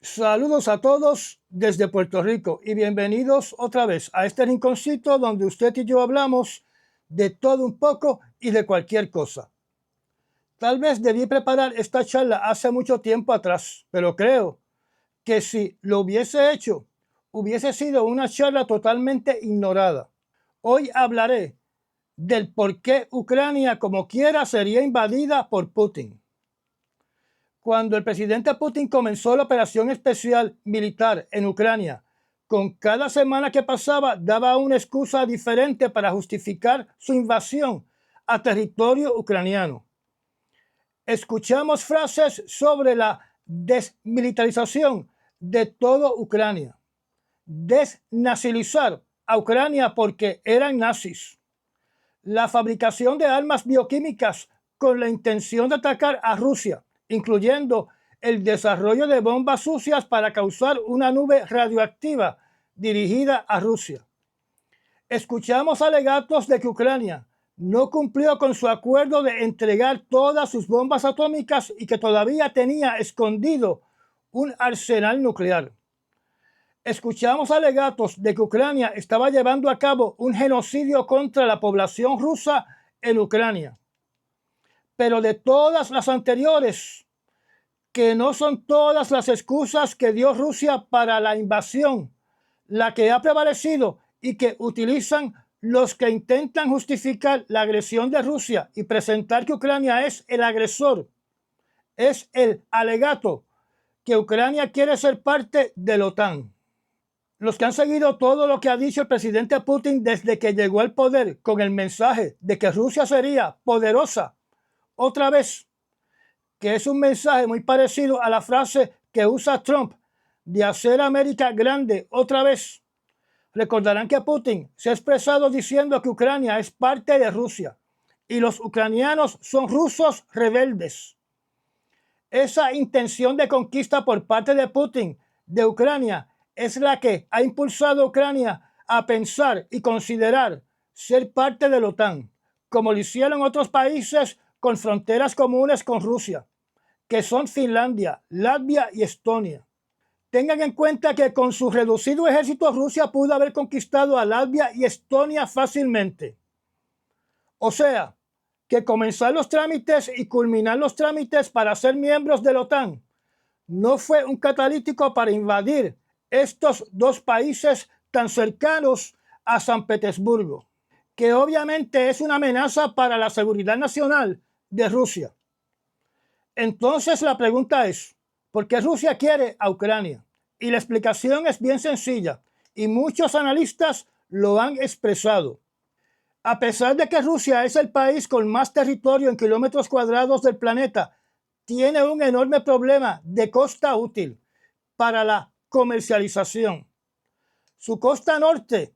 Saludos a todos desde Puerto Rico y bienvenidos otra vez a este rinconcito donde usted y yo hablamos de todo un poco y de cualquier cosa. Tal vez debí preparar esta charla hace mucho tiempo atrás, pero creo que si lo hubiese hecho, hubiese sido una charla totalmente ignorada. Hoy hablaré del por qué Ucrania como quiera sería invadida por Putin. Cuando el presidente Putin comenzó la operación especial militar en Ucrania, con cada semana que pasaba daba una excusa diferente para justificar su invasión a territorio ucraniano. Escuchamos frases sobre la desmilitarización de todo Ucrania, desnazilizar a Ucrania porque eran nazis, la fabricación de armas bioquímicas con la intención de atacar a Rusia, incluyendo el desarrollo de bombas sucias para causar una nube radioactiva dirigida a Rusia. Escuchamos alegatos de que Ucrania no cumplió con su acuerdo de entregar todas sus bombas atómicas y que todavía tenía escondido un arsenal nuclear. Escuchamos alegatos de que Ucrania estaba llevando a cabo un genocidio contra la población rusa en Ucrania. Pero de todas las anteriores, que no son todas las excusas que dio Rusia para la invasión, la que ha prevalecido y que utilizan los que intentan justificar la agresión de Rusia y presentar que Ucrania es el agresor, es el alegato que Ucrania quiere ser parte de la OTAN. Los que han seguido todo lo que ha dicho el presidente Putin desde que llegó al poder con el mensaje de que Rusia sería poderosa otra vez, que es un mensaje muy parecido a la frase que usa Trump de hacer América grande otra vez. Recordarán que Putin se ha expresado diciendo que Ucrania es parte de Rusia y los ucranianos son rusos rebeldes. Esa intención de conquista por parte de Putin de Ucrania es la que ha impulsado a Ucrania a pensar y considerar ser parte de la OTAN, como lo hicieron otros países con fronteras comunes con Rusia, que son Finlandia, Latvia y Estonia. Tengan en cuenta que con su reducido ejército Rusia pudo haber conquistado a Latvia y Estonia fácilmente. O sea, que comenzar los trámites y culminar los trámites para ser miembros de la OTAN no fue un catalítico para invadir estos dos países tan cercanos a San Petersburgo, que obviamente es una amenaza para la seguridad nacional de Rusia. Entonces la pregunta es, ¿por qué Rusia quiere a Ucrania? Y la explicación es bien sencilla y muchos analistas lo han expresado. A pesar de que Rusia es el país con más territorio en kilómetros cuadrados del planeta, tiene un enorme problema de costa útil para la comercialización. Su costa norte,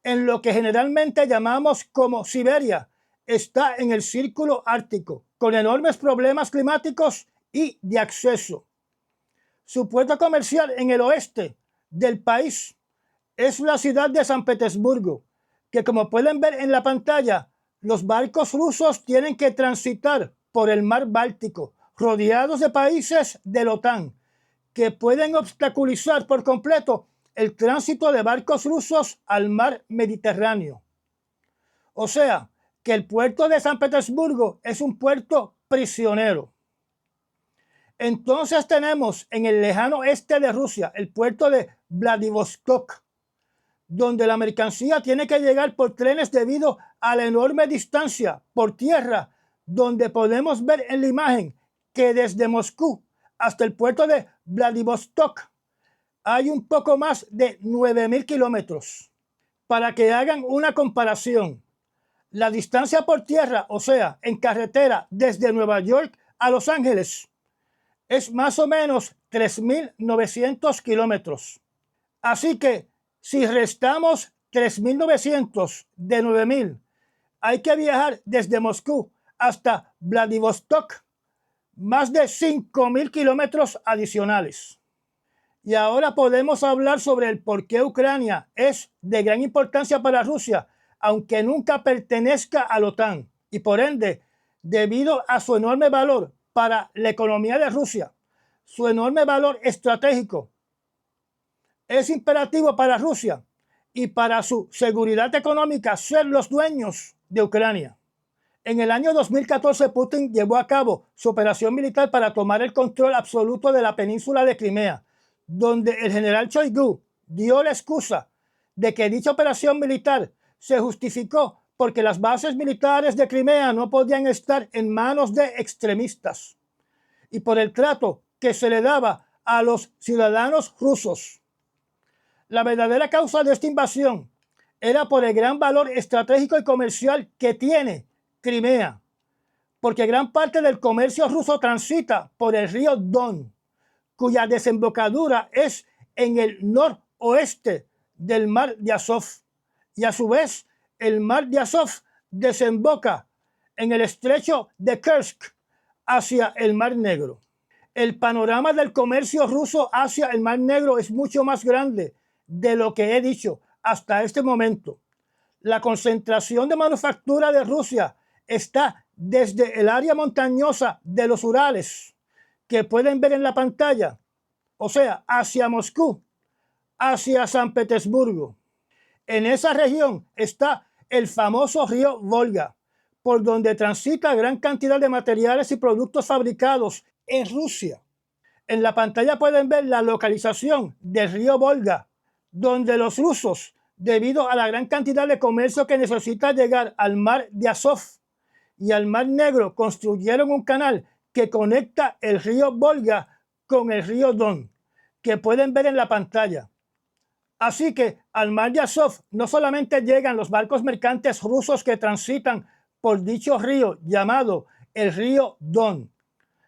en lo que generalmente llamamos como Siberia, está en el círculo ártico, con enormes problemas climáticos y de acceso. Su puerto comercial en el oeste del país es la ciudad de San Petersburgo, que como pueden ver en la pantalla, los barcos rusos tienen que transitar por el mar Báltico, rodeados de países de la OTAN, que pueden obstaculizar por completo el tránsito de barcos rusos al mar Mediterráneo. O sea, que el puerto de San Petersburgo es un puerto prisionero. Entonces tenemos en el lejano este de Rusia el puerto de Vladivostok, donde la mercancía tiene que llegar por trenes debido a la enorme distancia por tierra, donde podemos ver en la imagen que desde Moscú hasta el puerto de Vladivostok hay un poco más de 9.000 kilómetros. Para que hagan una comparación, la distancia por tierra, o sea, en carretera desde Nueva York a Los Ángeles, es más o menos 3.900 kilómetros. Así que si restamos 3.900 de 9.000, hay que viajar desde Moscú hasta Vladivostok, más de 5.000 kilómetros adicionales. Y ahora podemos hablar sobre el por qué Ucrania es de gran importancia para Rusia, aunque nunca pertenezca a la OTAN, y por ende, debido a su enorme valor para la economía de Rusia, su enorme valor estratégico Es imperativo para Rusia y para su seguridad económica ser los dueños de Ucrania. En el año 2014, Putin llevó a cabo su operación militar para tomar el control absoluto de la península de Crimea, donde el general Shoigu dio la excusa de que dicha operación militar se justificó porque las bases militares de Crimea no podían estar en manos de extremistas y por el trato que se le daba a los ciudadanos rusos. La verdadera causa de esta invasión era por el gran valor estratégico y comercial que tiene Crimea, porque gran parte del comercio ruso transita por el río Don, cuya desembocadura es en el noroeste del mar de Azov, y a su vez el mar de Azov desemboca en el estrecho de Kursk hacia el Mar Negro. El panorama del comercio ruso hacia el Mar Negro es mucho más grande de lo que he dicho hasta este momento. La concentración de manufactura de Rusia está desde el área montañosa de los Urales, que pueden ver en la pantalla, o sea, hacia Moscú, hacia San Petersburgo. En esa región está el famoso río Volga, por donde transita gran cantidad de materiales y productos fabricados en Rusia. En la pantalla pueden ver la localización del río Volga, donde los rusos, debido a la gran cantidad de comercio que necesita llegar al mar de Azov y al Mar Negro, construyeron un canal que conecta el río Volga con el río Don, que pueden ver en la pantalla. Así que al Mar de Azov no solamente llegan los barcos mercantes rusos que transitan por dicho río llamado el río Don,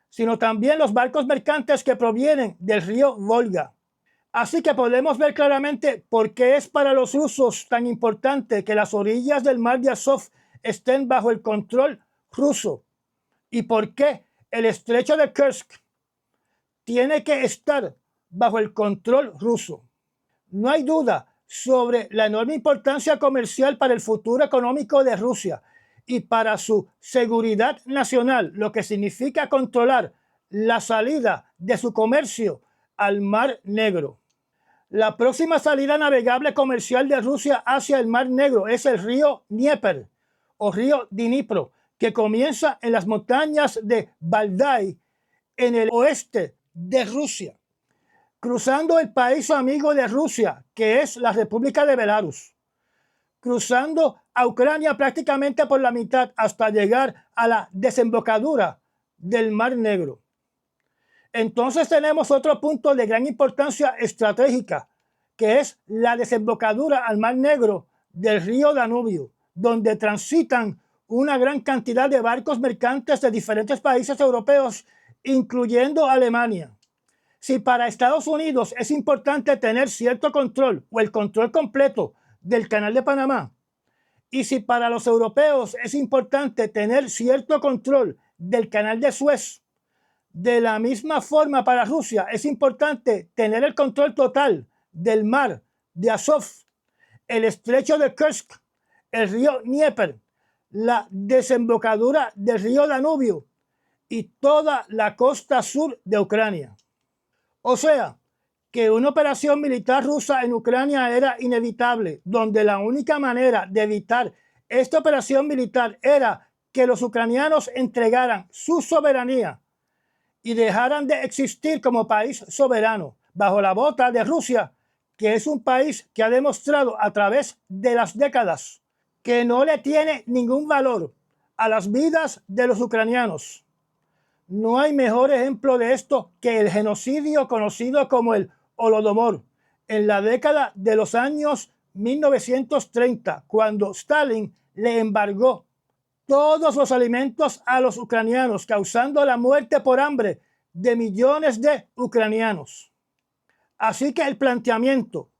sino también los barcos mercantes que provienen del río Volga. Así que podemos ver claramente por qué es para los rusos tan importante que las orillas del Mar de Azov estén bajo el control ruso y por qué el estrecho de Kursk tiene que estar bajo el control ruso. No hay duda sobre la enorme importancia comercial para el futuro económico de Rusia y para su seguridad nacional, lo que significa controlar la salida de su comercio al Mar Negro. La próxima salida navegable comercial de Rusia hacia el Mar Negro es el río Dnieper o río Dnipro, que comienza en las montañas de Valdai en el oeste de Rusia, cruzando el país amigo de Rusia, que es la República de Belarus, cruzando a Ucrania prácticamente por la mitad hasta llegar a la desembocadura del Mar Negro. Entonces tenemos otro punto de gran importancia estratégica, que es la desembocadura al Mar Negro del río Danubio, donde transitan una gran cantidad de barcos mercantes de diferentes países europeos, incluyendo Alemania. Si para Estados Unidos es importante tener cierto control o el control completo del Canal de Panamá, y si para los europeos es importante tener cierto control del Canal de Suez, de la misma forma para Rusia es importante tener el control total del mar de Azov, el estrecho de Kursk, el río Dnieper, la desembocadura del río Danubio y toda la costa sur de Ucrania. O sea, que una operación militar rusa en Ucrania era inevitable, donde la única manera de evitar esta operación militar era que los ucranianos entregaran su soberanía y dejaran de existir como país soberano bajo la bota de Rusia, que es un país que ha demostrado a través de las décadas que no le tiene ningún valor a las vidas de los ucranianos. No hay mejor ejemplo de esto que el genocidio conocido como el Holodomor en la década de los años 1930, cuando Stalin le embargó todos los alimentos a los ucranianos, causando la muerte por hambre de millones de ucranianos. Así que el planteamiento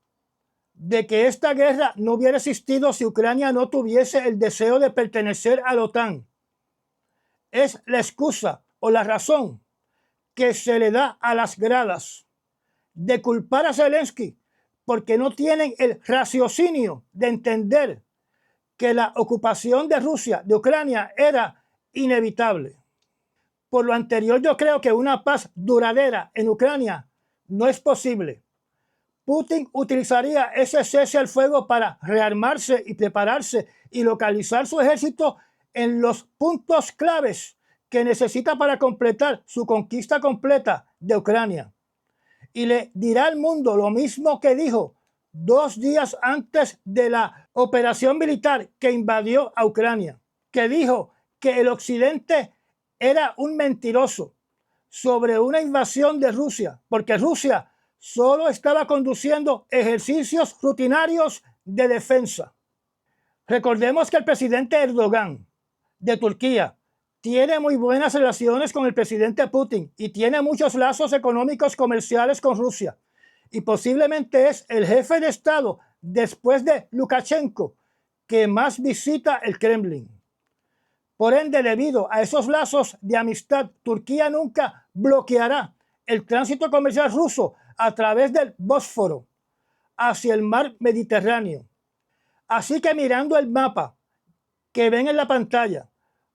de que esta guerra no hubiera existido si Ucrania no tuviese el deseo de pertenecer a la OTAN es la excusa o la razón que se le da a las gradas de culpar a Zelensky porque no tienen el raciocinio de entender que la ocupación de Rusia de Ucrania era inevitable. Por lo anterior, yo creo que una paz duradera en Ucrania no es posible, Putin utilizaría ese cese al fuego para rearmarse y prepararse y localizar su ejército en los puntos claves que necesita para completar su conquista completa de Ucrania. Y le dirá al mundo lo mismo que dijo 2 días antes de la operación militar que invadió a Ucrania, que dijo que el occidente era un mentiroso sobre una invasión de Rusia, porque Rusia solo estaba conduciendo ejercicios rutinarios de defensa. Recordemos que el presidente Erdogan de Turquía tiene muy buenas relaciones con el presidente Putin y tiene muchos lazos económicos comerciales con Rusia. Y posiblemente es el jefe de Estado, después de Lukashenko, que más visita el Kremlin. Por ende, debido a esos lazos de amistad, Turquía nunca bloqueará el tránsito comercial ruso a través del Bósforo hacia el mar Mediterráneo. Así que mirando el mapa que ven en la pantalla,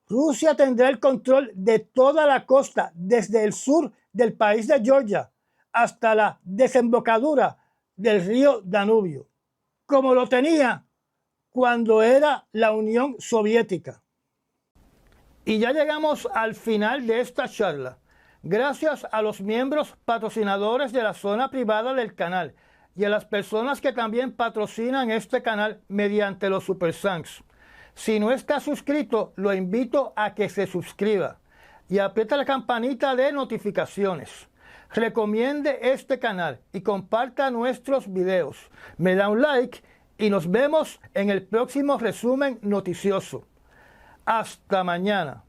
Rusia tendrá el control de toda la costa desde el sur del país de Georgia hasta la desembocadura del río Danubio, como lo tenía cuando era la Unión Soviética. Y ya llegamos al final de esta charla. Gracias a los miembros patrocinadores de la zona privada del canal y a las personas que también patrocinan este canal mediante los Super Thanks. Si no está suscrito, lo invito a que se suscriba y apriete la campanita de notificaciones. Recomiende este canal y comparta nuestros videos. Me da un like y nos vemos en el próximo resumen noticioso. Hasta mañana.